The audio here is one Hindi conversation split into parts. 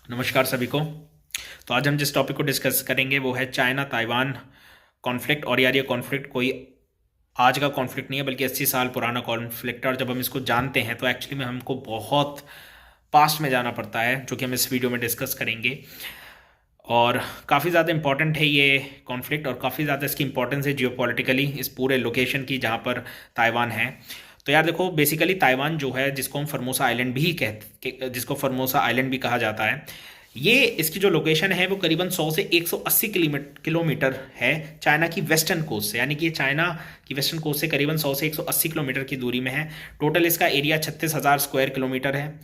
नमस्कार सभी को। तो आज हम जिस टॉपिक को डिस्कस करेंगे वो है चाइना ताइवान कॉन्फ्लिक्ट। और यार ये कॉन्फ्लिक्ट कोई आज का कॉन्फ्लिक्ट नहीं है बल्कि 80 साल पुराना कॉन्फ्लिक्ट है। और जब हम इसको जानते हैं तो एक्चुअली में हमको बहुत पास्ट में जाना पड़ता है, जो कि हम इस वीडियो में डिस्कस करेंगे। और काफ़ी ज़्यादा इंपॉर्टेंट है ये कॉन्फ्लिक्ट, और काफ़ी ज़्यादा इसकी इंपॉर्टेंस है जियोपॉलिटिकली इस पूरे लोकेशन की जहाँ पर ताइवान है। तो यार देखो, बेसिकली ताइवान जो है, जिसको हम फॉर्मोसा आइलैंड भी जिसको फॉर्मोसा आइलैंड भी कहा जाता है, ये इसकी जो लोकेशन है वो करीबन 100 से 180 किलोमीटर है चाइना की वेस्टर्न कोस्ट से। यानी कि ये चाइना की वेस्टर्न कोस्ट से करीबन 100 से 180 किलोमीटर की दूरी में है। टोटल इसका एरिया 36,000 स्क्वायर किलोमीटर है।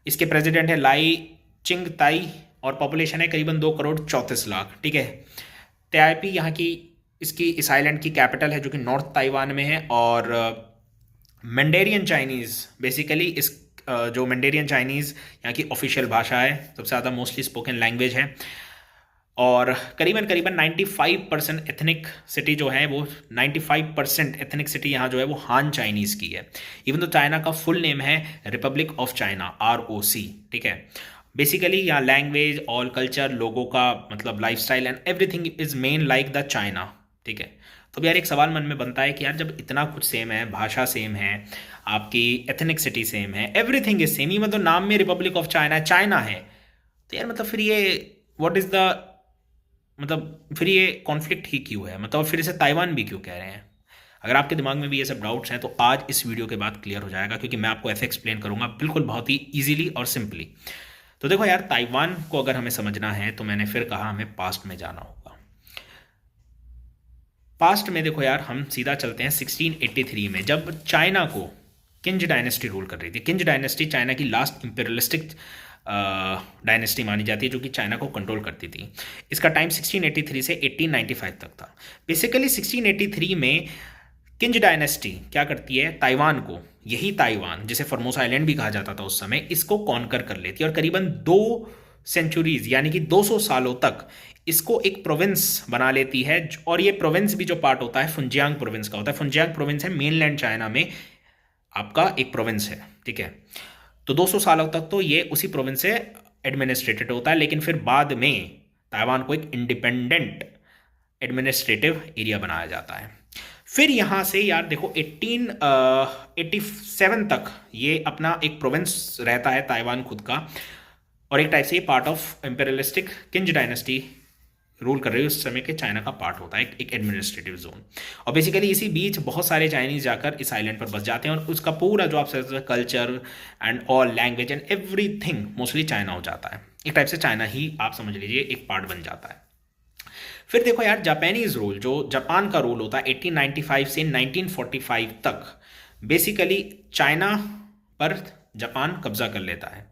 इसके प्रेसिडेंट है लाई चिंग ताई, और पॉपुलेशन है करीबन 2 करोड़ 34 लाख। ठीक है। तेआईपी यहाँ की इसकी इस आइलैंड की कैपिटल है, जो कि नॉर्थ ताइवान में है। और मैंडेरियन चाइनीज़ बेसिकली इस जो मैंडेरियन चाइनीज़ यहाँ की ऑफिशियल भाषा है, सबसे ज़्यादा मोस्टली स्पोकन लैंग्वेज है। और करीबन करीबन 95% एथनिक सिटी जो है वो 95% एथनिक सिटी यहाँ जो है वो हान चाइनीज़ की है। इवन तो चाइना का फुल नेम है रिपब्लिक ऑफ चाइना, ROC। ठीक है। बेसिकली यहाँ लैंग्वेज और कल्चर, लोगों का मतलब lifestyle and everything is main like the China. ठीक है। तो अब यार एक सवाल मन में बनता है कि यार जब इतना कुछ सेम है, भाषा सेम है, आपकी एथनिक सिटी सेम है, एवरीथिंग इज सेम, ही मतलब नाम में रिपब्लिक ऑफ चाइना चाइना है, तो यार मतलब फिर ये व्हाट इज द मतलब फिर ये कॉन्फ्लिक्ट ही क्यों है, मतलब फिर इसे ताइवान भी क्यों कह रहे हैं? अगर आपके दिमाग में भी ये सब डाउट्स हैं तो आज इस वीडियो के बाद क्लियर हो जाएगा, क्योंकि मैं आपको ऐसे एक्सप्लेन करूंगा बिल्कुल बहुत ही इजीली और सिंपली। तो देखो यार, ताइवान को अगर हमें समझना है तो मैंने फिर कहा हमें पास्ट में जाना होगा। पास्ट में देखो यार, हम सीधा चलते हैं 1683 में, जब चाइना को किंज डायनेस्टी रूल कर रही थी। किंज डायनेस्टी चाइना की लास्ट इंपेरियलिस्टिक डायनेस्टी मानी जाती है, जो कि चाइना को कंट्रोल करती थी। इसका टाइम 1683 से 1895 तक था। बेसिकली 1683 में किंज डायनेस्टी क्या करती है, ताइवान को, यही ताइवान जिसे फॉर्मोसा आइलैंड भी कहा जाता था उस समय, इसको कॉन्कर कर लेती है। और करीबन 2 सेंचुरीज यानी कि 200 सालों तक इसको एक प्रोविंस बना लेती है। और ये प्रोविंस भी जो पार्ट होता है फुनजियांग प्रोविंस का होता है। फुनजियांग प्रोविंस है मेनलैंड चाइना में आपका एक प्रोविंस है। ठीक है। तो 200 सालों तक तो ये उसी प्रोविंस से एडमिनिस्ट्रेटेड होता है, लेकिन फिर बाद में ताइवान को एक इंडिपेंडेंट एडमिनिस्ट्रेटिव एरिया बनाया जाता है। फिर यहाँ से यार देखो 1887 तक ये अपना एक प्रोविंस रहता है ताइवान खुद का। और एक टाइप से ये part of imperialistic किंज dynasty rule कर रही है, उस समय के चाइना का पार्ट होता है, एक एडमिनिस्ट्रेटिव जोन। और बेसिकली इसी बीच बहुत सारे चाइनीज जाकर इस आइलैंड पर बस जाते हैं, और उसका पूरा जो आप culture and all language and everything mostly China हो जाता है। एक टाइप से चाइना ही आप समझ लीजिए एक पार्ट बन जाता है। फिर देखो यार, जापानीज रूल, जो जापान का रूल होता है 1895 से 1945 तक, बेसिकली चाइना पर जापान कब्जा कर लेता है।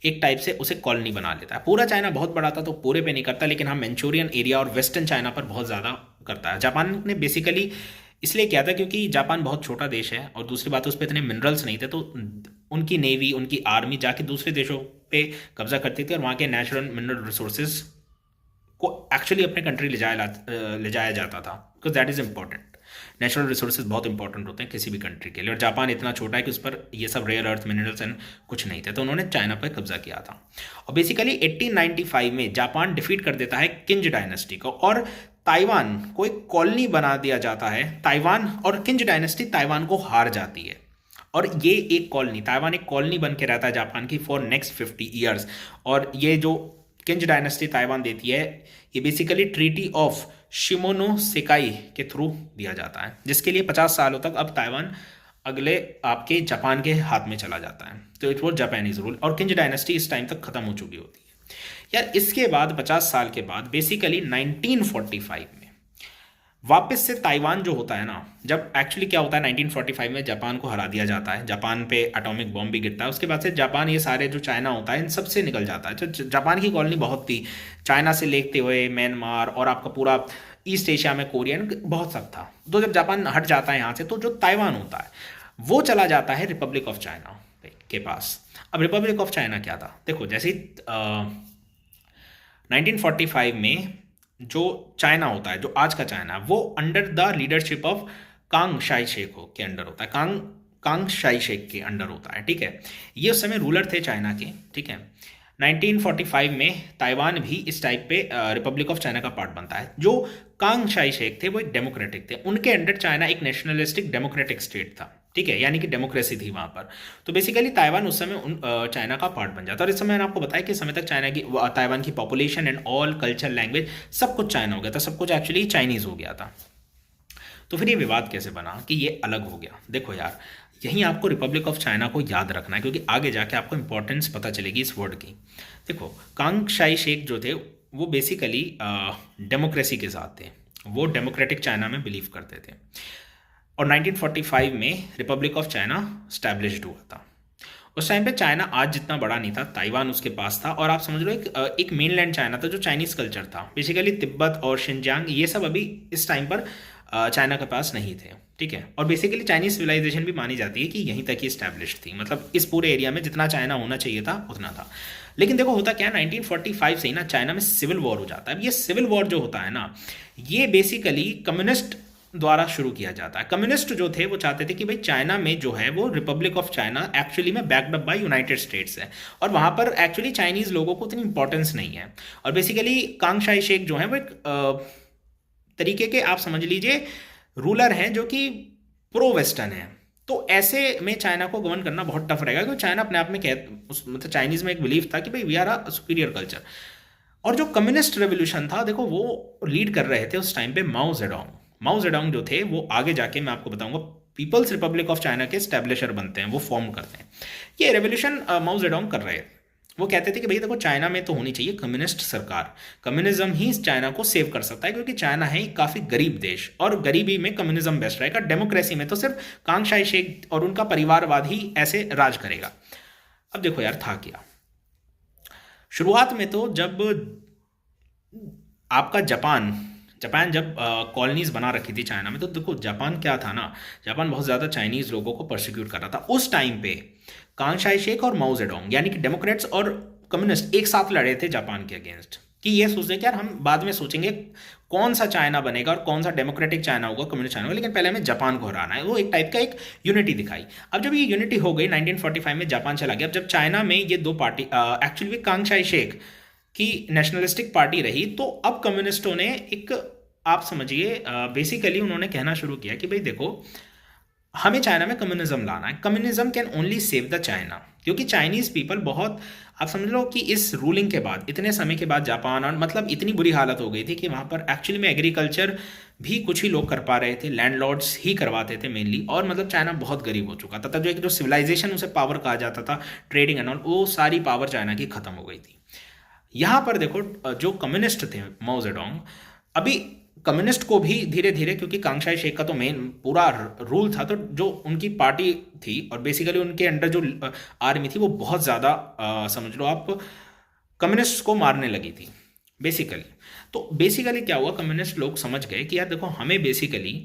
एक टाइप से उसे कॉलोनी बना लेता है। पूरा चाइना बहुत बड़ा था तो पूरे पे नहीं करता, लेकिन हाँ मंचूरियन एरिया और वेस्टर्न चाइना पर बहुत ज़्यादा करता है। जापान ने बेसिकली इसलिए किया था क्योंकि जापान बहुत छोटा देश है, और दूसरी बात उस पर इतने मिनरल्स नहीं थे, तो उनकी नेवी, उनकी आर्मी जाके दूसरे देशों पे कब्जा करती थी, और वहाँ के नेचुरल मिनरल रिसोर्सेज को एक्चुअली अपने कंट्री ले जाया जाता था, because that is important. Natural resources बहुत इंपॉर्टेंट होते हैं किसी भी कंट्री के लिए, और जापान इतना छोटा है कि उस पर ये सब रेयर अर्थ मिनरल्स एंड कुछ नहीं थे, तो उन्होंने चाइना पर कब्जा किया था। और बेसिकली 1895 में जापान डिफीट कर देता है किंज डायनेस्टी को, और ताइवान को एक कॉलोनी बना दिया जाता है। ताइवान और किंज डायनेस्टी ताइवान को हार जाती है, और ये एक कॉलोनी, ताइवान एक कॉलोनी बन के रहता है जापान की फॉर नेक्स्ट 50 ईयर्स। और ये जो किंज डायनेस्टी ताइवान देती है, ये बेसिकली ट्रीटी ऑफ शिमोनोसेकाई के थ्रू दिया जाता है, जिसके लिए 50 सालों तक अब ताइवान अगले आपके जापान के हाथ में चला जाता है। तो इट वॉज जापानीज रूल, और किंज डायनेस्टी इस टाइम तक खत्म हो चुकी होती है। यार इसके बाद 50 साल के बाद बेसिकली 1945 में वापस से ताइवान जो होता है ना, जब एक्चुअली क्या होता है 1945 में जापान को हरा दिया जाता है, जापान पे एटॉमिक बॉम्ब भी गिरता है, उसके बाद से जापान ये सारे जो चाइना होता है इन सब से निकल जाता है। तो जापान की कॉलोनी बहुत थी, चाइना से लेते हुए म्यांमार और आपका पूरा ईस्ट एशिया में कोरियन बहुत सब था। तो जब जापान हट जाता है यहाँ से, तो जो ताइवान होता है वो चला जाता है रिपब्लिक ऑफ चाइना के पास। अब रिपब्लिक ऑफ चाइना क्या था, देखो जैसे 1945 में जो चाइना होता है, जो आज का चाइना, वो under the leadership of Chiang Kai Shek के अंडर होता है, कांग शाई शेख के अंडर होता है। ठीक है। ये उस समय रूलर थे चाइना के। ठीक है। 1945 में ताइवान भी इस टाइप पे रिपब्लिक ऑफ चाइना का पार्ट बनता है। जो कांग शाई शेख थे वो एक डेमोक्रेटिक थे, उनके अंडर चाइना एक नेशनलिस्टिक डेमोक्रेटिक स्टेट था, ठीक है, यानी कि डेमोक्रेसी थी वहां पर। तो बेसिकली ताइवान उस समय चाइना का पार्ट बन जाता है। और इस समय मैंने आपको बताया कि इस समय तक चाइना की ताइवान की population and all culture language सब कुछ चाइना हो गया था, सब कुछ एक्चुअली चाइनीज हो गया था। तो फिर ये विवाद कैसे बना कि ये अलग हो गया? देखो यार, यहीं आपको रिपब्लिक ऑफ चाइना को याद रखना है, क्योंकि आगे जाके आपको इंपॉर्टेंस पता चलेगी इस वर्ड की। देखो, कांग शाई शेख जो थे वो बेसिकली डेमोक्रेसी के साथ थे, वो डेमोक्रेटिक चाइना में बिलीव करते थे। और 1945 में रिपब्लिक ऑफ चाइना स्टैब्लिश्ड हुआ था। उस टाइम पे चाइना आज जितना बड़ा नहीं था, ताइवान उसके पास था, और आप समझ लो एक मेनलैंड चाइना था जो चाइनीज कल्चर था। बेसिकली तिब्बत और शिनजियांग ये सब अभी इस टाइम पर चाइना के पास नहीं थे, ठीक है। और बेसिकली चाइनीज सिविलाइजेशन भी मानी जाती है कि यहीं तक ही स्टैब्लिश थी, मतलब इस पूरे एरिया में जितना चाइना होना चाहिए था उतना था। लेकिन देखो होता क्या है, 1945 से ही ना चाइना में सिविल वॉर हो जाता है। अब ये सिविल वॉर जो होता है ना, ये बेसिकली कम्युनिस्ट द्वारा शुरू किया जाता है। कम्युनिस्ट जो थे वो चाहते थे कि भाई चाइना में जो है वो रिपब्लिक ऑफ चाइना एक्चुअली में backed up by United states है, और वहाँ पर एक्चुअली चाइनीज लोगों को इतनी इंपॉर्टेंस नहीं है। और बेसिकली कांग शाई शेख जो है वो एक तरीके के आप समझ लीजिए रूलर हैं जो कि प्रो वेस्टर्न है। तो ऐसे में चाइना को गवर्न करना बहुत टफ रहेगा, क्योंकि चाइना अपने आप में मतलब चाइनीज में एक बिलीफ था कि भाई we are a superior culture. और जो कम्युनिस्ट रेवोल्यूशन था, देखो वो लीड कर रहे थे उस टाइम पे माओ जेडोंग। माओ जेडोंग जो थे वो आगे जाके मैं आपको बताऊंगा पीपल्स रिपब्लिक ऑफ चाइना के स्टैब्लिशर बनते हैं, वो फॉर्म करते हैं। ये रेवोल्यूशन माओ जेडोंग कर रहे थे। वो कहते थे कि भाई देखो चाइना में तो होनी चाहिए कम्युनिस्ट सरकार, कम्युनिज्म ही चाइना को सेव कर सकता है, क्योंकि चाइना है एक काफ़ी गरीब देश और गरीबी में कम्युनिज्म बेस्ट रहेगा, डेमोक्रेसी में तो सिर्फ कांग शाई शेख और उनका परिवारवाद ही ऐसे राज करेगा। अब देखो यार था क्या, शुरुआत में तो जब आपका जापान जापान जब कॉलोनीज बना रखी थी चाइना में, तो देखो जापान क्या था ना, जापान बहुत ज़्यादा चाइनीज़ लोगों को परसिक्यूट कर रहा था उस टाइम पे। कांग शाई शेख और माओ जेडोंग यानी कि डेमोक्रेट्स और कम्युनिस्ट एक साथ लड़े थे जापान के अगेंस्ट, कि ये सोचते कि यार हम बाद में सोचेंगे कौन सा चाइना बनेगा और कौन सा डेमोक्रेटिक चाइना होगा, कम्युनिस्ट चाइना होगा, लेकिन पहले हमें जापान को हराना है। वो एक टाइप का एक यूनिटी दिखाई। अब जब ये यूनिटी हो गई 1945 में जापान चला गया। अब जब चाइना में ये दो party actually Kong Kai Sheikh की नेशनलिस्टिक पार्टी रही, तो अब कम्युनिस्टों ने एक आप समझिए बेसिकली उन्होंने कहना शुरू किया कि भाई देखो हमें चाइना में कम्युनिज्म लाना है, communism can only save the China. क्योंकि चाइनीज पीपल बहुत आप समझ लो कि इस रूलिंग के बाद इतने समय के बाद जापान और मतलब इतनी बुरी हालत हो गई थी कि वहाँ पर एक्चुअली में एग्रीकल्चर भी कुछ ही लोग कर पा रहे थे, लैंडलॉर्ड्स ही करवाते थे मेनली। और मतलब चाइना बहुत गरीब हो चुका था तब, जो सिविलाइजेशन उसे पावर कहा जाता था, ट्रेडिंग एंड ऑल, वो सारी पावर चाइना की खत्म हो गई थी। यहाँ पर देखो जो कम्युनिस्ट थे माओ जेडोंग, अभी कम्युनिस्ट को भी धीरे धीरे, क्योंकि कांग शाई शेख का तो मेन पूरा रूल था, तो जो उनकी पार्टी थी और बेसिकली उनके अंडर जो आर्मी थी वो बहुत ज़्यादा समझ लो आप कम्युनिस्ट को मारने लगी थी बेसिकली। तो बेसिकली क्या हुआ, कम्युनिस्ट लोग समझ गए कि यार देखो हमें बेसिकली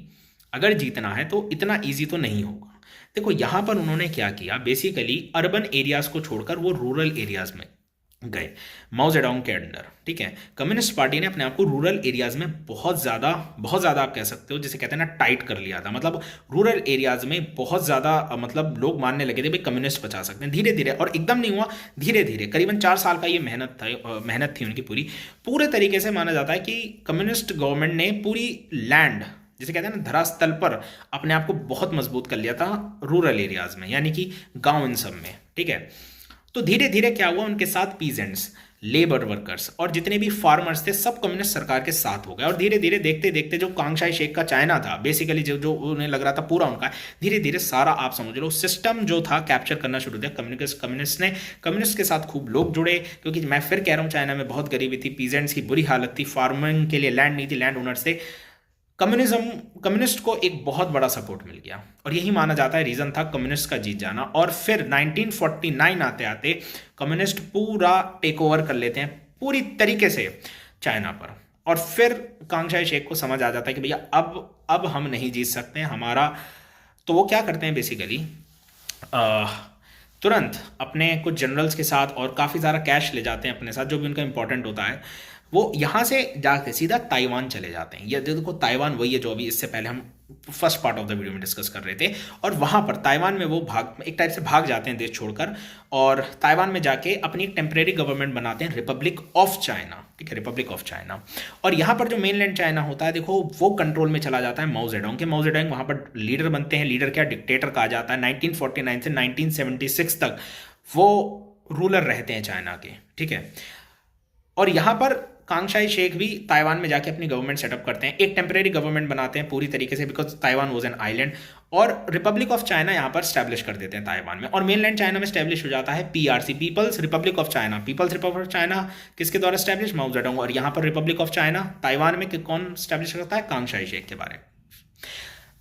अगर जीतना है तो इतना ईजी तो नहीं होगा। देखो यहाँ पर उन्होंने क्या किया, बेसिकली अर्बन एरियाज़ को छोड़कर वो रूरल एरियाज़ में गए माओ जेडोंग के अंडर, ठीक है। कम्युनिस्ट पार्टी ने अपने आप को रूरल एरियाज में बहुत ज़्यादा आप कह सकते हो जिसे कहते हैं ना टाइट कर लिया था। मतलब रूरल एरियाज में बहुत ज़्यादा मतलब लोग मानने लगे थे भाई कम्युनिस्ट बचा सकते हैं धीरे धीरे, और एकदम नहीं हुआ, धीरे धीरे करीबन 4 साल का ये मेहनत थी उनकी पूरे तरीके से माना जाता है कि कम्युनिस्ट गवर्नमेंट ने पूरी लैंड जिसे कहते हैं ना धरातल पर अपने आप को बहुत मजबूत कर लिया था रूरल एरियाज में, यानी कि गाँव इन सब में, ठीक है। तो धीरे धीरे क्या हुआ, उनके साथ पीजेंट्स, लेबर वर्कर्स और जितने भी फार्मर्स थे सब कम्युनिस्ट सरकार के साथ हो गए। और धीरे धीरे देखते देखते जो कांग शाई शेख का चाइना था बेसिकली जो उन्हें लग रहा था पूरा उनका, धीरे धीरे सारा आप समझ लो सिस्टम जो था कैप्चर करना शुरू किया कम्युनिस्ट के साथ खूब लोग जुड़े। क्योंकि मैं फिर कह रहा हूँ चाइना में बहुत गरीबी थी, पीजेंट्स की बुरी हालत थी, फार्मिंग के लिए लैंड नहीं थी, लैंड ओनर्स थे। कम्युनिस्ट को एक बहुत बड़ा सपोर्ट मिल गया और यही माना जाता है रीज़न था कम्युनिस्ट का जीत जाना। और फिर 1949 आते आते कम्युनिस्ट पूरा टेक ओवर कर लेते हैं पूरी तरीके से चाइना पर। और फिर कांग शाई शेख को समझ आ जाता है कि भैया अब हम नहीं जीत सकते हैं हमारा। तो वो क्या करते हैं बेसिकली तुरंत अपने कुछ जनरल्स के साथ और काफ़ी ज़्यादा कैश ले जाते हैं अपने साथ जो भी उनका इंपॉर्टेंट होता है, वो यहाँ से जाके सीधा ताइवान चले जाते हैं। ये देखो ताइवान वही है जो अभी इससे पहले हम first part of the video में डिस्कस कर रहे थे। और वहाँ पर ताइवान में वो एक टाइप से भाग जाते हैं देश छोड़कर, और ताइवान में जाके अपनी एक टेम्परेरी गवर्नमेंट बनाते हैं, रिपब्लिक ऑफ चाइना, ठीक है, रिपब्लिक ऑफ चाइना। और यहाँ पर जो मेनलैंड चाइना होता है, देखो वो कंट्रोल में चला जाता है माओ जेडोंग के। माओ जेडोंग वहाँ पर लीडर बनते हैं, लीडर क्या, डिक्टेटर कहा जाता है। 1949 से 1976 तक वो रूलर रहते हैं चाइना के, ठीक है। और यहाँ पर कांगशाई शेख भी ताइवान में जाके अपनी गवर्नमेंट सेटअप करते हैं, एक टेम्परेरी गवर्नमेंट बनाते हैं पूरी तरीके से, because Taiwan was an island, और रिपब्लिक ऑफ चाइना यहाँ पर स्टैब्लिश कर देते हैं ताइवान में। और मेनलैंड चाइना में स्टैब्लिश हो जाता है PRC, people's republic of China. People's republic of China किसके द्वारा स्टैब्लिश, माओ जेडोंग। और यहाँ पर रिपब्लिक ऑफ चाइना ताइवान में कौन स्टैब्लिश करता है, कांगशाई शेख के बारे में।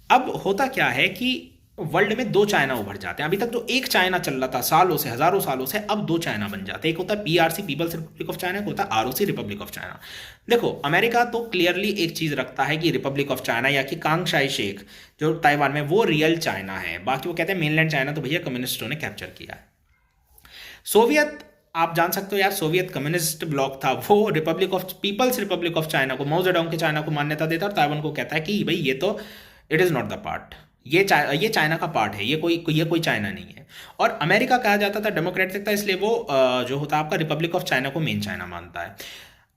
अब होता क्या है कि वर्ल्ड में दो चाइना उभर जाते हैं। अभी तक जो एक चाइना चल रहा था सालों से, हजारों सालों से, अब दो चाइना बन जाते हैं। एक होता है PRC, people's republic of China, एक होता है आरओसी, रिपब्लिक ऑफ चाइना। देखो अमेरिका तो क्लियरली एक चीज रखता है कि रिपब्लिक ऑफ चाइना या कि कांगशाई शेख जो ताइवान में, वो रियल चाइना है। बाकी वो कहते हैं मेनलैंड चाइना तो भैया कम्युनिस्टों ने कैप्चर किया है। सोवियत, आप जान सकते हो यार, सोवियत कम्युनिस्ट ब्लॉक था, वो republic of, people's republic of China को, माओ जेडोंग के चाइना को मान्यता देता है, और ताइवान को कहता है कि भाई ये तो it is not the part, ये चाइना का पार्ट है, ये कोई चाइना नहीं है। और अमेरिका कहा जाता था डेमोक्रेटिक था, इसलिए वो जो होता है आपका रिपब्लिक ऑफ चाइना को मेन चाइना मानता है।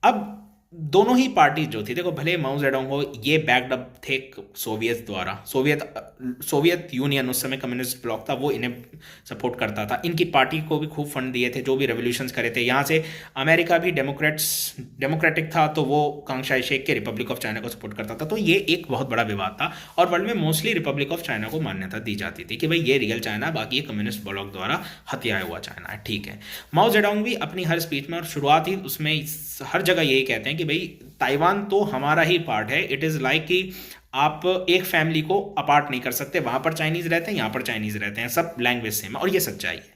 अब दोनों ही पार्टी जो थी, देखो भले माओ जेडोंग हो, ये बैक्ड अप थे सोवियत द्वारा, सोवियत यूनियन उस समय कम्युनिस्ट ब्लॉक था, वो इन्हें सपोर्ट करता था। इनकी पार्टी को भी खूब फंड दिए थे, जो भी रेवोल्यूशंस करे थे। यहाँ से अमेरिका भी डेमोक्रेटिक था, तो वो कांगशाई शेख के रिपब्लिक ऑफ चाइना को सपोर्ट करता था। तो ये एक बहुत बड़ा विवाद था, और वर्ल्ड में मोस्टली रिपब्लिक ऑफ चाइना को मान्यता दी जाती थी कि भाई ये रियल चाइना, बाकी ये कम्युनिस्ट ब्लॉक द्वारा हत्याया हुआ चाइना है, ठीक है। माओ जेडोंग भी अपनी हर स्पीच में, और शुरुआत ही उसमें हर जगह यही कहते हैं कि भाई ताइवान तो हमारा ही पार्ट है। इट इज़ लाइक कि आप एक फैमिली को अपार्ट नहीं कर सकते, वहां पर चाइनीज रहते हैं, यहाँ पर चाइनीज रहते हैं, सब लैंग्वेज सेम है, और ये सच्चाई है।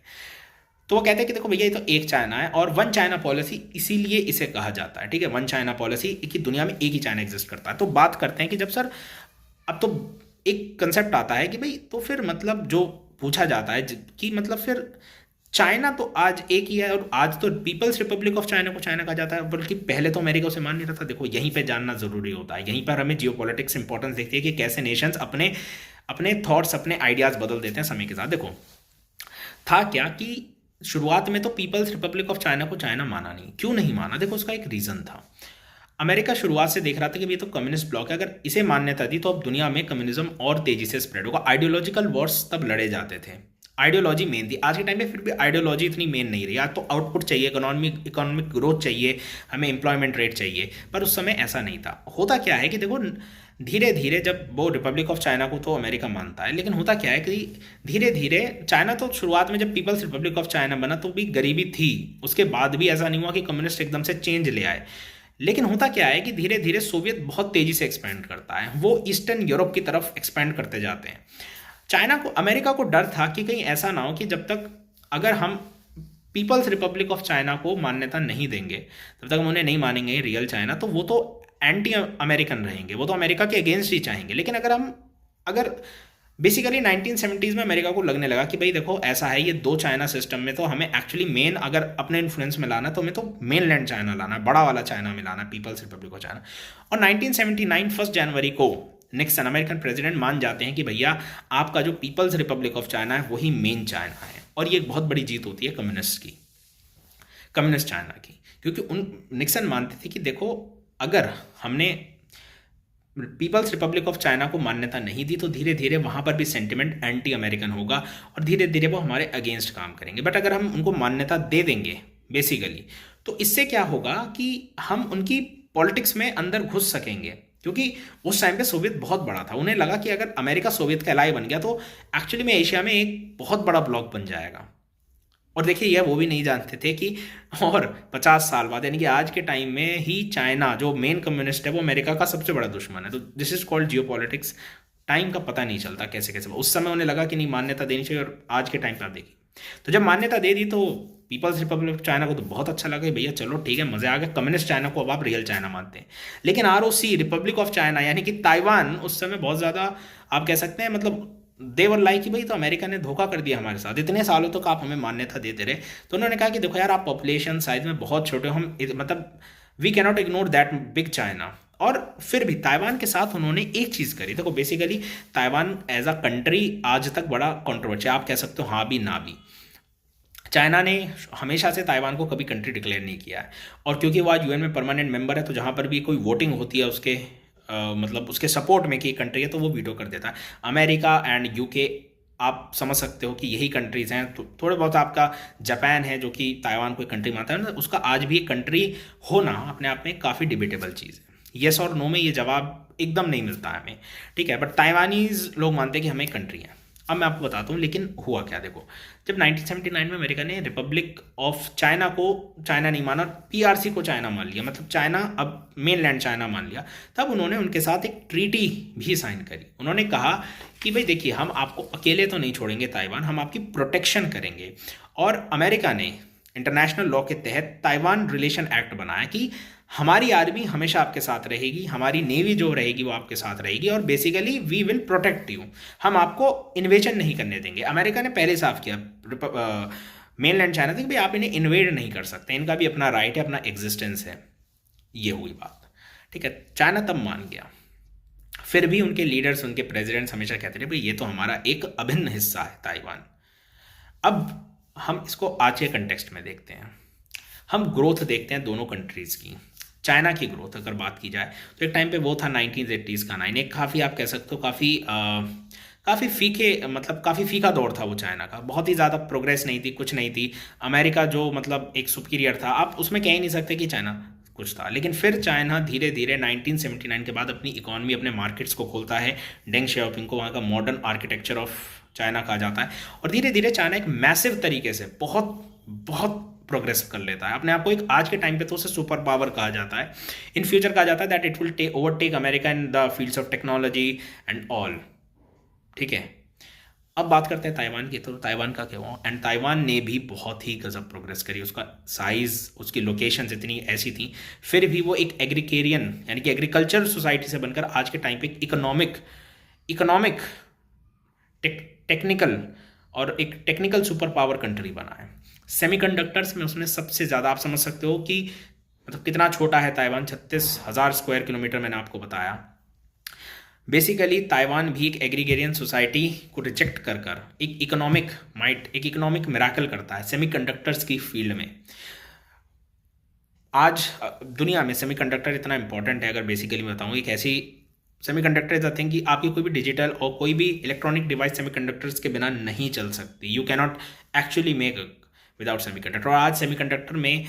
तो वो कहते हैं कि देखो भैया ये तो एक चाइना है, और वन चाइना पॉलिसी इसीलिए इसे कहा जाता है, ठीक है, वन चाइना पॉलिसी, कि दुनिया में एक ही चाइना एग्जिस्ट करता है। तो बात करते हैं कि जब सर, अब तो एक कंसेप्ट आता है कि भाई तो फिर मतलब जो पूछा जाता है कि मतलब फिर चाइना तो आज एक ही है, और आज तो पीपल्स रिपब्लिक ऑफ चाइना को चाइना कहा जाता है, बल्कि पहले तो अमेरिका उसे मान नहीं रहा था। देखो यहीं पे जानना जरूरी होता है, यहीं पर हमें जियोपॉलिटिक्स इंपॉर्टेंस देखती है कि कैसे नेशंस अपने अपने थॉट्स, अपने आइडियाज बदल देते हैं समय के साथ। देखो था क्या कि शुरुआत में तो पीपल्स रिपब्लिक ऑफ चाइना को चाइना माना नहीं। क्यों नहीं माना, देखो उसका एक रीजन था। अमेरिका शुरुआत से देख रहा था कि ये तो कम्युनिस्ट ब्लॉक है, अगर इसे मान्यता दी तो अब दुनिया में कम्युनिज्म और तेजी से स्प्रेड होगा। आइडियोलॉजिकल वॉर्स तब लड़े जाते थे, आइडियोलॉजी मेन थी। आज के टाइम में फिर भी आइडियोलॉजी इतनी मेन नहीं रही। आज तो आउटपुट चाहिए, इकोनॉमिक ग्रोथ चाहिए, हमें एम्प्लॉयमेंट रेट चाहिए, पर उस समय ऐसा नहीं था। होता क्या है कि देखो धीरे धीरे, जब वो रिपब्लिक ऑफ चाइना को तो अमेरिका मानता है, लेकिन होता क्या है कि धीरे धीरे चाइना तो शुरुआत में जब पीपल्स रिपब्लिक ऑफ चाइना बना तो भी गरीबी थी, उसके बाद भी ऐसा नहीं हुआ कि कम्युनिस्ट एकदम से चेंज ले आए। लेकिन होता क्या है कि धीरे धीरे सोवियत बहुत तेजी से एक्सपेंड करता है, वो ईस्टर्न यूरोप की तरफ एक्सपेंड करते जाते हैं। चाइना को, अमेरिका को डर था कि कहीं ऐसा ना हो कि जब तक अगर हम पीपल्स रिपब्लिक ऑफ चाइना को मान्यता नहीं देंगे, तब तक हम उन्हें नहीं मानेंगे रियल चाइना, तो वो तो एंटी अमेरिकन रहेंगे, वो तो अमेरिका के अगेंस्ट ही चाहेंगे। लेकिन अगर बेसिकली 1970s में अमेरिका को लगने लगा कि भाई देखो ऐसा है, ये दो चाइना सिस्टम में तो हमें एक्चुअली मेन, अगर अपने इन्फ्लुएंस में लाना तो हमें तो मेनलैंड चाइना लाना है, बड़ा वाला चाइना में लाना है, पीपल्स रिपब्लिक ऑफ चाइना। और 1979 1 जनवरी को निक्सन, अमेरिकन प्रेसिडेंट, मान जाते हैं कि भैया आपका जो पीपल्स रिपब्लिक ऑफ चाइना है वही मेन चाइना है। और ये एक बहुत बड़ी जीत होती है कम्युनिस्ट चाइना की, क्योंकि निक्सन मानते थे कि देखो अगर हमने पीपल्स रिपब्लिक ऑफ चाइना को मान्यता नहीं दी तो धीरे धीरे वहाँ पर भी सेंटिमेंट एंटी अमेरिकन होगा, और धीरे धीरे वो हमारे अगेंस्ट काम करेंगे। बट अगर हम उनको मान्यता दे देंगे बेसिकली, तो इससे क्या होगा कि हम उनकी पॉलिटिक्स में अंदर घुस सकेंगे, क्योंकि उस टाइम पे सोवियत बहुत बड़ा था। उन्हें लगा कि अगर अमेरिका सोवियत का एलाई बन गया तो एक्चुअली में एशिया में एक बहुत बड़ा ब्लॉक बन जाएगा। और देखिए यह वो भी नहीं जानते थे कि और 50 साल बाद, यानी कि आज के टाइम में ही चाइना जो मेन कम्युनिस्ट है वो अमेरिका का सबसे बड़ा दुश्मन है। तो this is called geopolitics. Time का पता नहीं चलता कैसे कैसे, उस समय उन्हें लगा कि नहीं मान्यता देनी चाहिए, और आज के टाइम पर आप देखिए तो जब मान्यता दे दी तो पीपल्स रिपब्लिक ऑफ चाइना को तो बहुत अच्छा लगा, भैया चलो ठीक है, मजे आ गए, कम्युनिस्ट चाइना को अब आप रियल चाइना मानते हैं। लेकिन आरओसी, रिपब्लिक ऑफ चाइना, यानी कि ताइवान, उस समय बहुत ज़्यादा आप कह सकते हैं मतलब देवर लाइक कि भाई तो अमेरिका ने धोखा कर दिया हमारे साथ, इतने सालों तक आप हमें मान्यता देते रहे। तो उन्होंने कहा कि देखो यार, आप पॉपुलेशन साइज में बहुत छोटे हो, हम मतलब we cannot ignore that big China, और फिर भी ताइवान के साथ उन्होंने एक चीज़ करी, देखो basically Taiwan as a country आज तक बड़ा कंट्रोवर्सी, आप कह सकते हो हाँ भी ना भी। चाइना ने हमेशा से ताइवान को कभी कंट्री डिक्लेयर नहीं किया है, और क्योंकि वो आज यूएन में परमानेंट मेंबर है, तो जहाँ पर भी कोई वोटिंग होती है उसके मतलब उसके सपोर्ट में कि कंट्री है, तो वो वीटो कर देता है। अमेरिका एंड यूके आप समझ सकते हो कि यही कंट्रीज हैं। तो थोड़े बहुत आपका जापान है जो कि ताइवान को एक कंट्री मानता है ना, उसका आज भी एक कंट्री होना अपने आप में काफ़ी डिबेटेबल चीज़ है। येस और नो में ये जवाब एकदम नहीं मिलता है हमें, ठीक है, बट ताइवानीज लोग मानते हैं कि हमें कंट्री है। अब मैं आपको बताता हूँ लेकिन हुआ क्या, देखो जब 1979 में अमेरिका ने रिपब्लिक ऑफ चाइना को चाइना नहीं माना, पीआरसी को चाइना मान लिया, मतलब चाइना अब मेनलैंड चाइना मान लिया, तब उन्होंने उनके साथ एक ट्रीटी भी साइन करी। उन्होंने कहा कि भाई देखिए हम आपको अकेले तो नहीं छोड़ेंगे ताइवान, हम आपकी प्रोटेक्शन करेंगे। और अमेरिका ने इंटरनेशनल लॉ के तहत ताइवान रिलेशन एक्ट बनाया कि हमारी आर्मी हमेशा आपके साथ रहेगी, हमारी नेवी जो रहेगी वो आपके साथ रहेगी, और basically we will protect you, हम आपको इन्वेजन नहीं करने देंगे। अमेरिका ने पहले साफ किया मेनलैंड चाइना कि भाई आप इन्हें इन्वेड नहीं कर सकते, इनका भी अपना राइट है, अपना एग्जिस्टेंस है। ये हुई बात, ठीक है, चाइना तब मान गया। फिर भी उनके लीडर्स, उनके प्रेसिडेंट्स हमेशा कहते थे भाई ये तो हमारा एक अभिन्न हिस्सा है ताइवान। अब हम इसको आज के कंटेक्स्ट में देखते हैं, हम ग्रोथ देखते हैं दोनों कंट्रीज़ की। चाइना की ग्रोथ अगर बात की जाए तो एक टाइम पे वो था 1980s का एक काफ़ी आप कह सकते हो काफ़ी फीके, मतलब काफ़ी फीका दौर था वो चाइना का, बहुत ही ज़्यादा प्रोग्रेस नहीं थी, कुछ नहीं थी। अमेरिका जो मतलब एक सुपीरियर था, आप उसमें कह ही नहीं सकते कि चाइना कुछ था। लेकिन फिर चाइना धीरे धीरे 1979 के बाद अपनी इकोनॉमी, अपने मार्केट्स को खोलता है। डेंग शाओपिंग को वहाँ का मॉडर्न आर्किटेक्चर ऑफ चाइना कहा जाता है, और धीरे धीरे चाइना एक मैसिव तरीके से बहुत बहुत प्रोग्रेस कर लेता है अपने आप को। एक आज के टाइम पे तो उसे सुपर पावर कहा जाता है, इन फ्यूचर कहा जाता है that it will overtake America in the fields of technology and all, ठीक है। अब बात करते हैं ताइवान की, तो ताइवान का क्या हुआ, एंड ताइवान ने भी बहुत ही गजब प्रोग्रेस करी। उसका साइज़, उसकी लोकेशंस इतनी ऐसी थी, फिर भी वो एक एग्रीकेरियन यानी कि एग्रीकल्चर सोसाइटी से बनकर आज के टाइम पे इकोनॉमिक टेक्निकल और एक टेक्निकल सुपर पावर कंट्री बना है। सेमीकंडक्टर्स में उसने सबसे ज़्यादा, आप समझ सकते हो कि मतलब कितना छोटा है ताइवान, 36,000 स्क्वायर किलोमीटर मैंने आपको बताया। बेसिकली ताइवान भी एक एग्रीगेरियन सोसाइटी को रिजेक्ट कर एक इकोनॉमिक मिराकल करता है सेमीकंडक्टर्स की फील्ड में। आज दुनिया में सेमीकंडक्टर इतना इंपॉर्टेंट है, अगर बेसिकली मैं बताऊँ, एक ऐसी सेमीकंडक्टर इज अ थिंग कि आपकी कोई भी डिजिटल और कोई भी इलेक्ट्रॉनिक डिवाइस सेमीकंडक्टर्स के बिना नहीं चल सकती। You can not actually make without semiconductor. और आज सेमीकंडक्टर में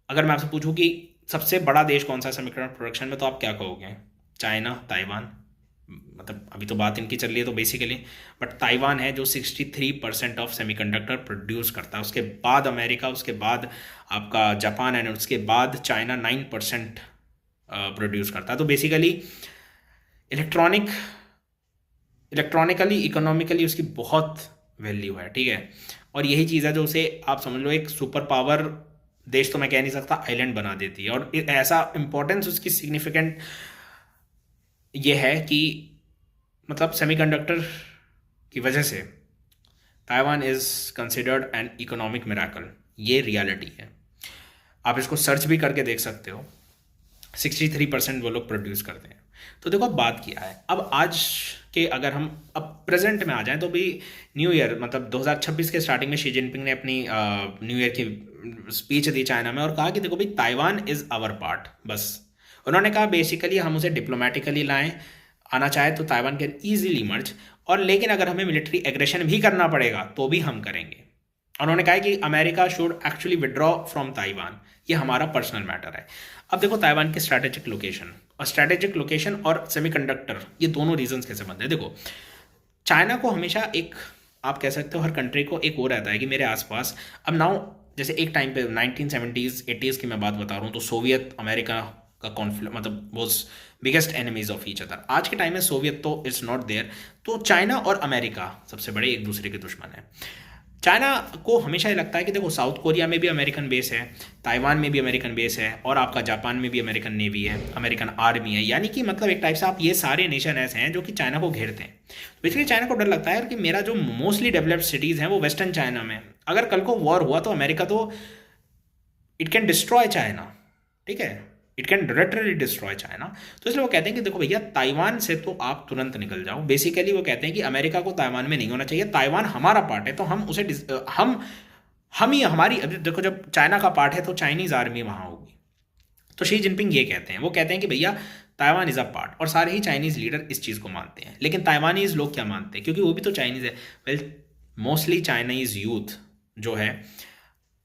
अगर मैं आपसे पूछूं कि सबसे बड़ा देश कौन सा है सेमीकंडक्टर प्रोडक्शन में, तो आप क्या कहोगे? चाइना, ताइवान, मतलब अभी तो बात इनकी चल रही है तो बेसिकली, बट ताइवान है जो 63% ऑफ सेमीकंडक्टर प्रोड्यूस करता है। उसके बाद अमेरिका, उसके बाद आपका जापान एंड उसके बाद चाइना 9% प्रोड्यूस करता है। तो बेसिकली इलेक्ट्रॉनिकली इकोनॉमिकली उसकी बहुत वैल्यू है, ठीक है। और यही चीज़ है जो उसे आप समझ लो एक सुपर पावर देश तो मैं कह नहीं सकता, आइलैंड बना देती है। और ऐसा इंपॉर्टेंस उसकी सिग्निफिकेंट ये है कि मतलब सेमीकंडक्टर की वजह से Taiwan is considered an economic miracle. ये रियलिटी है, आप इसको सर्च भी करके देख सकते हो। 63% वो लोग प्रोड्यूस करते हैं। तो देखो अब बात किया है, अब आज के अगर हम अब प्रेजेंट में आ जाएं तो भी न्यू ईयर मतलब 2026 के स्टार्टिंग में शी जिनपिंग ने अपनी न्यू ईयर की स्पीच दी चाइना में और कहा कि देखो भाई ताइवान इज़ आवर पार्ट। बस उन्होंने कहा बेसिकली हम उसे डिप्लोमेटिकली लाएं, आना चाहे तो ताइवान कैन ईजिली मर्ज, और लेकिन अगर हमें मिलिट्री एग्रेशन भी करना पड़ेगा तो भी हम करेंगे। उन्होंने कहा कि America should actually withdraw from Taiwan, ये हमारा पर्सनल मैटर है। अब देखो ताइवान की स्ट्रैटेजिक लोकेशन और सेमीकंडक्टर, ये दोनों रीजंस कैसे बनते हैं। देखो चाइना को हमेशा एक, आप कह सकते हो हर कंट्री को एक वो रहता है कि मेरे आसपास, अब नाउ जैसे एक टाइम पे 1970s 80s की मैं बात बता रहा हूँ तो सोवियत अमेरिका का कॉन्फ्लिक्ट मतलब was biggest enemies of each other. आज के टाइम में सोवियत तो इट्स नॉट देयर, तो चाइना और अमेरिका सबसे बड़े एक दूसरे के दुश्मन हैं। चाइना को हमेशा ये लगता है कि देखो साउथ कोरिया में भी अमेरिकन बेस है, ताइवान में भी अमेरिकन बेस है, और आपका जापान में भी अमेरिकन नेवी है, अमेरिकन आर्मी है, यानी कि मतलब एक टाइप से आप ये सारे नेशन ऐसे हैं जो कि चाइना को घेरते हैं। बेसिकली चाइना को डर लगता है कि मेरा जो मोस्टली डेवलप्ड सिटीज़ हैं वो वेस्टर्न चाइना में, अगर कल को वॉर हुआ तो अमेरिका तो इट कैन डिस्ट्रॉय चाइना, ठीक है। It can literally destroy China. तो इसलिए वो कहते हैं कि देखो भैया, ताइवान से तो आप तुरंत निकल जाओ। बेसिकली वो कहते हैं कि अमेरिका को ताइवान में नहीं होना चाहिए, ताइवान हमारा पार्ट है, तो हम उसे हम ही हमारी, अभी देखो जब चाइना का पार्ट है तो चाइनीज आर्मी वहाँ होगी। तो शी जिनपिंग ये कहते हैं, वो कहते हैं कि भैया ताइवान इज़ अ पार्ट, और सारे ही चाइनीज़ लीडर इस चीज़ को मानते हैं। लेकिन ताइवानीज़ लोग क्या मानते हैं, क्योंकि वो भी तो चाइनीज़ है। वेल, मोस्टली चाइनीज़ यूथ जो है,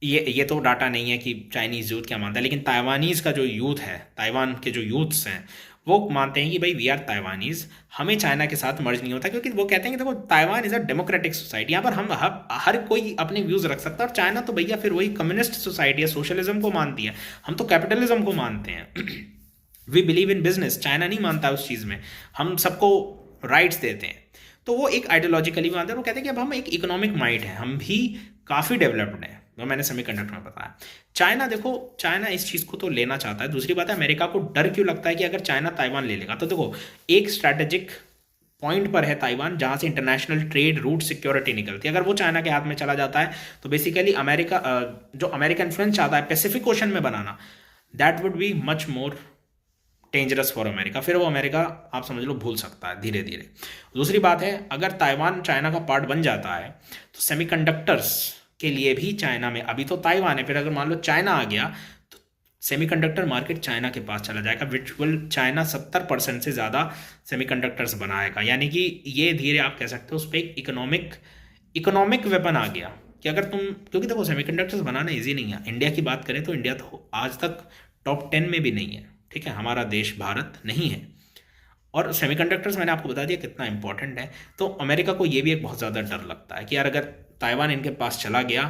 ये तो डाटा नहीं है कि चाइनीज़ यूथ क्या मानता है, लेकिन ताइवानीज़ का जो यूथ है, ताइवान के जो यूथ्स हैं, वो मानते हैं कि भाई वी आर ताइवानीज़, हमें चाइना के साथ मर्ज नहीं होता। क्योंकि वो कहते हैं कि देखो Taiwan is a democratic society, यहाँ पर हम हर कोई अपने व्यूज़ रख सकता है। और चाइना तो भैया फिर वही कम्युनिस्ट सोसाइटी है, सोशलिज्म को मानती है, हम तो कैपिटलिज्म को मानते हैं। We believe in business, China नहीं मानता उस चीज़ में, हम सबको राइट्स देते हैं। तो वो एक आइडियोलॉजिकली मानते हैं। वो कहते हैं कि अब हम एक इकोनॉमिक माइंड है, हम भी काफ़ी डेवलप्ड हैं, वो मैंने सेमीकंडक्टर में बताया। चाइना, देखो चाइना इस चीज़ को तो लेना चाहता है। दूसरी बात है, अमेरिका को डर क्यों लगता है कि अगर चाइना ताइवान ले लेगा, तो देखो एक स्ट्रैटेजिक पॉइंट पर है ताइवान, जहाँ से इंटरनेशनल ट्रेड रूट सिक्योरिटी निकलती है। अगर वो चाइना के हाथ में चला जाता है तो बेसिकली अमेरिका, जो अमेरिका इन्फ्लुएंस चाहता है पैसिफिक ओशन में बनाना, that would be much more dangerous for America. फिर वो अमेरिका, आप समझ लो, भूल सकता है धीरे धीरे। दूसरी बात है, अगर ताइवान चाइना का पार्ट बन जाता है तो सेमीकंडक्टर्स के लिए भी चाइना में, अभी तो ताइवान है, फिर अगर मान लो चाइना आ गया तो सेमीकंडक्टर मार्केट चाइना के पास चला जाएगा, विच विल चाइना 70% से ज़्यादा सेमीकंडक्टर्स बनाएगा। यानी कि ये धीरे आप कह सकते हो उस पर एक इकोनॉमिक वेपन आ गया कि अगर तुम, क्योंकि देखो सेमीकंडक्टर्स बनाना ईजी नहीं है। इंडिया की बात करें तो इंडिया तो आज तक टॉप 10 में भी नहीं है, ठीक है, हमारा देश भारत नहीं है। और सेमीकंडक्टर्स मैंने आपको बता दिया कितना इंपॉर्टेंट है। तो अमेरिका को ये भी एक बहुत ज़्यादा डर लगता है कि यार अगर ताइवान इनके पास चला गया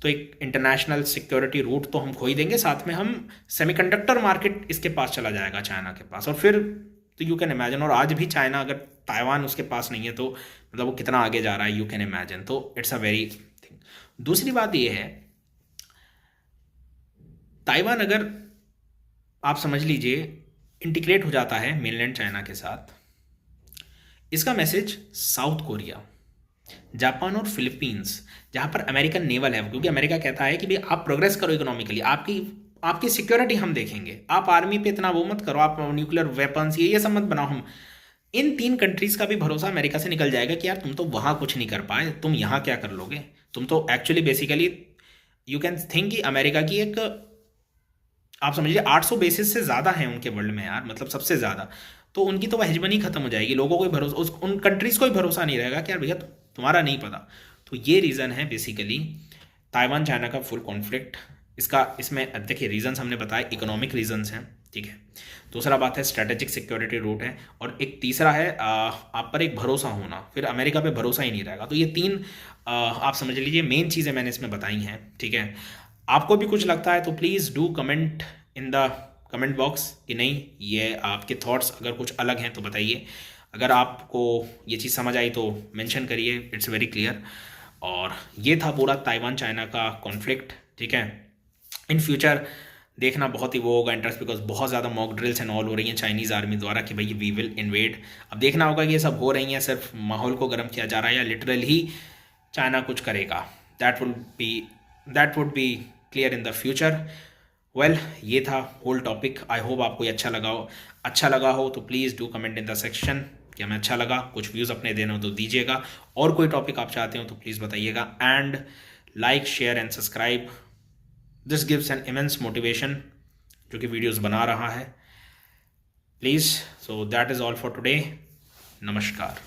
तो एक इंटरनेशनल सिक्योरिटी रूट तो हम खो ही देंगे, साथ में हम सेमीकंडक्टर मार्केट इसके पास चला जाएगा चाइना के पास। और फिर तो यू कैन इमेजिन, और आज भी चाइना अगर ताइवान उसके पास नहीं है तो मतलब वो कितना आगे जा रहा है, यू कैन इमेजिन। तो इट्स अ वेरी थिंग। दूसरी बात ये है, ताइवान अगर आप समझ लीजिए इंटीग्रेट हो जाता है मेनलैंड चाइना के साथ, इसका मैसेज साउथ कोरिया, जापान और फिलीपींस, जहाँ पर अमेरिकन नेवल है, क्योंकि अमेरिका कहता है कि भाई आप प्रोग्रेस करो इकोनॉमिकली, आपकी सिक्योरिटी हम देखेंगे, आप आर्मी पे इतना वो मत करो, आप न्यूक्लियर वेपन्स ये सब मत बनाओ। हम इन 3 कंट्रीज का भी भरोसा अमेरिका से निकल जाएगा कि यार तुम तो वहाँ कुछ नहीं कर पाए, तुम यहाँ क्या कर लोगे। तुम तो actually basically you can think कि अमेरिका की एक, आप समझिए 800 बेसिस से ज़्यादा है उनके वर्ल्ड में यार, मतलब सबसे ज़्यादा। तो उनकी तो हेजमनी खत्म हो जाएगी, लोगों को ही भरोसा, उन कंट्रीज़ को ही भरोसा नहीं रहेगा कि यार भैया तुम्हारा नहीं पता। तो ये रीज़न है बेसिकली ताइवान चाइना का फुल कॉन्फ्लिक्ट। इसमें देखिए रीजंस हमने बताए, इकोनॉमिक रीजंस हैं, ठीक है। दूसरा बात है स्ट्रेटेजिक सिक्योरिटी रूट है, और एक तीसरा है आप पर एक भरोसा होना, फिर अमेरिका पे भरोसा ही नहीं रहेगा। तो ये 3 आप समझ लीजिए मेन चीज़ें मैंने इसमें बताई हैं, ठीक है। आपको भी कुछ लगता है तो please do comment in the comment box कि नहीं ये आपके थॉट्स अगर कुछ अलग हैं तो बताइए। अगर आपको ये चीज़ समझ आई तो मेंशन करिए, इट्स वेरी क्लियर। और ये था पूरा ताइवान चाइना का कॉन्फ्लिक्ट, ठीक है। इन फ्यूचर देखना बहुत ही वो होगा इंटरेस्ट, बिकॉज बहुत ज़्यादा मॉक ड्रिल्स एंड ऑल हो रही हैं चाइनीज़ आर्मी द्वारा कि भाई वी विल इन्वेड। अब देखना होगा कि ये सब हो रही हैं सिर्फ माहौल को गर्म किया जा रहा है या लिटरल ही चाइना कुछ करेगा। That would B clear in the future. Well, ये था होल टॉपिक। आई होप आपको ये अच्छा लगा हो तो please do comment in the section कि हमें अच्छा लगा, कुछ व्यूज़ अपने देने हो तो दीजिएगा, और कोई टॉपिक आप चाहते हो तो प्लीज़ बताइएगा। And like, share and subscribe, this gives an immense motivation जो कि वीडियोज़ बना रहा है, please. So that is all for today. नमस्कार।